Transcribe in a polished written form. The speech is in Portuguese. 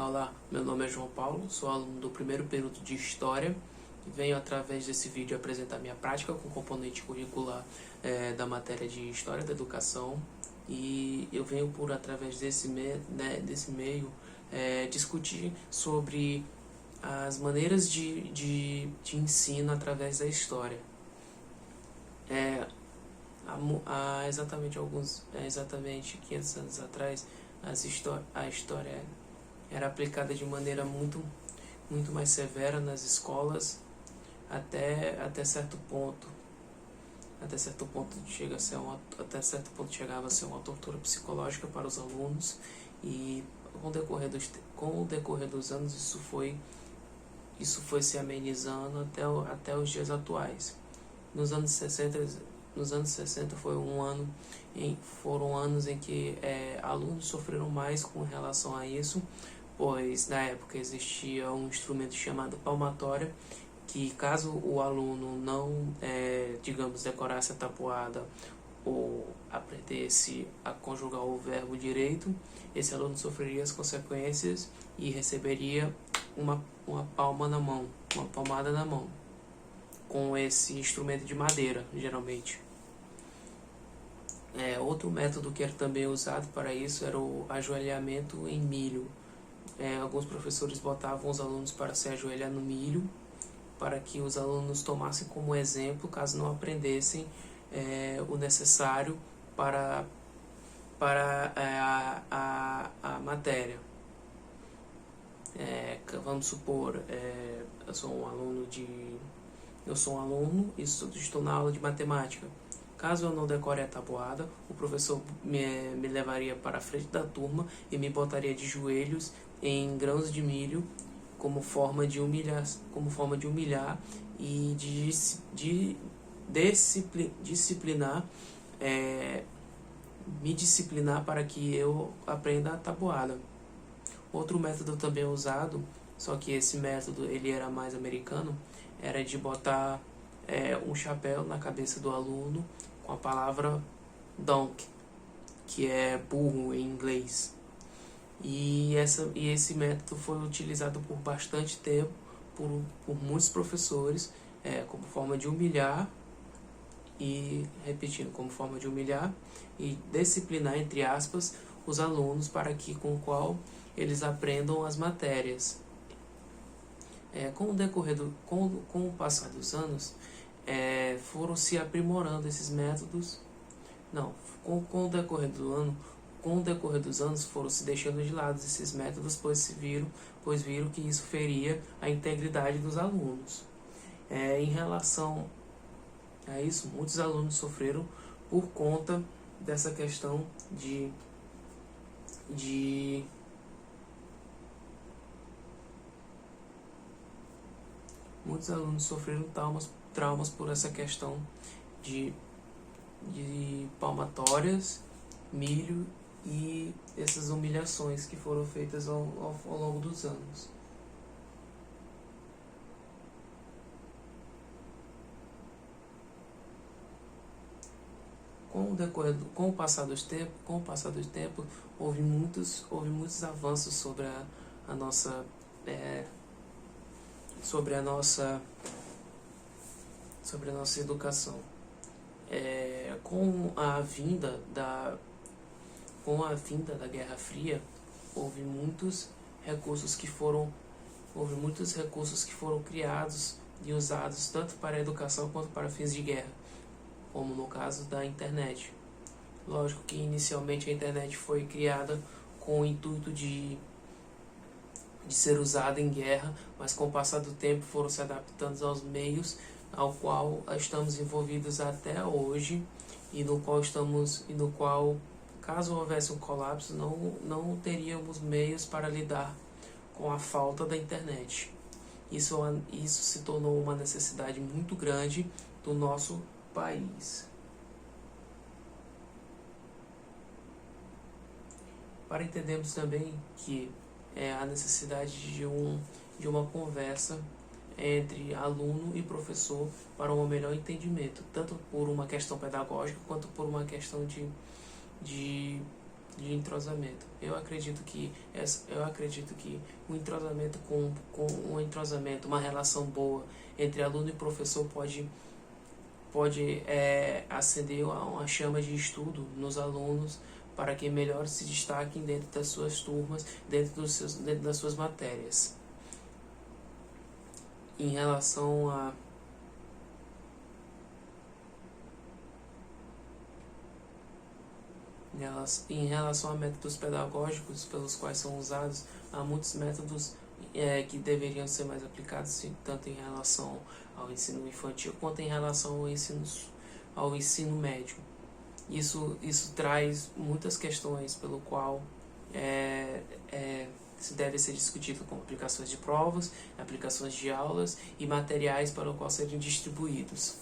Olá, meu nome é João Paulo, sou aluno do primeiro período de História e venho através desse vídeo apresentar minha prática com componente curricular da matéria de História da Educação, e eu venho através desse meio discutir sobre as maneiras de ensino através da história. Há exatamente 500 anos atrás, a história era aplicada de maneira muito mais severa nas escolas, até certo ponto. Até certo ponto chegava a ser uma tortura psicológica para os alunos, e com o decorrer dos anos isso foi se amenizando até os dias atuais. Nos anos 60 foram anos em que alunos sofreram mais com relação a isso, pois na época existia um instrumento chamado palmatória, que caso o aluno não, decorasse a tabuada ou aprendesse a conjugar o verbo direito, esse aluno sofreria as consequências e receberia uma palmada na mão, com esse instrumento de madeira, geralmente. Outro método que era também usado para isso era o ajoelhamento em milho. Alguns professores botavam os alunos para se ajoelhar no milho, para que os alunos tomassem como exemplo, caso não aprendessem o necessário para a matéria. Vamos supor, eu sou um aluno e estou na aula de matemática. Caso eu não decore a tabuada, o professor me levaria para a frente da turma e me botaria de joelhos em grãos de milho como forma de humilhar e de me disciplinar para que eu aprenda a tabuada. Outro método também usado, só que esse método ele era mais americano, era de botar um chapéu na cabeça do aluno com a palavra donkey, que é burro em inglês. E esse método foi utilizado por bastante tempo por muitos professores, como forma de humilhar como forma de humilhar e disciplinar, entre aspas, os alunos para que com o qual eles aprendam as matérias. Com o passar dos anos, foram se aprimorando esses métodos. Com o decorrer dos anos foram se deixando de lado esses métodos, pois viram que isso feria a integridade dos alunos. Em relação a isso, muitos alunos sofreram por conta dessa questão muitos alunos sofreram traumas por essa questão de palmatórias, milho e essas humilhações que foram feitas ao longo dos anos. Com o passar do tempo, houve muitos avanços sobre a nossa educação. Com a vinda da Guerra Fria, houve muitos recursos que foram criados e usados tanto para a educação quanto para fins de guerra, como no caso da internet. Lógico que inicialmente a internet foi criada com o intuito de ser usada em guerra, mas com o passar do tempo foram se adaptando aos meios ao qual estamos envolvidos até hoje, e no qual caso houvesse um colapso, não teríamos meios para lidar com a falta da internet. Isso se tornou uma necessidade muito grande do nosso país. Para entendermos também que a necessidade de uma conversa entre aluno e professor para um melhor entendimento, tanto por uma questão pedagógica quanto por uma questão de de entrosamento. Eu acredito que o entrosamento com um entrosamento, uma relação boa entre aluno e professor pode acender uma chama de estudo nos alunos para que melhor se destaquem dentro das suas turmas, dentro das suas matérias. Em relação a métodos pedagógicos pelos quais são usados, há muitos métodos que deveriam ser mais aplicados, tanto em relação ao ensino infantil quanto em relação ao ensino médio. Isso traz muitas questões pelo qual se deve ser discutido, como aplicações de provas, aplicações de aulas e materiais para o qual serem distribuídos.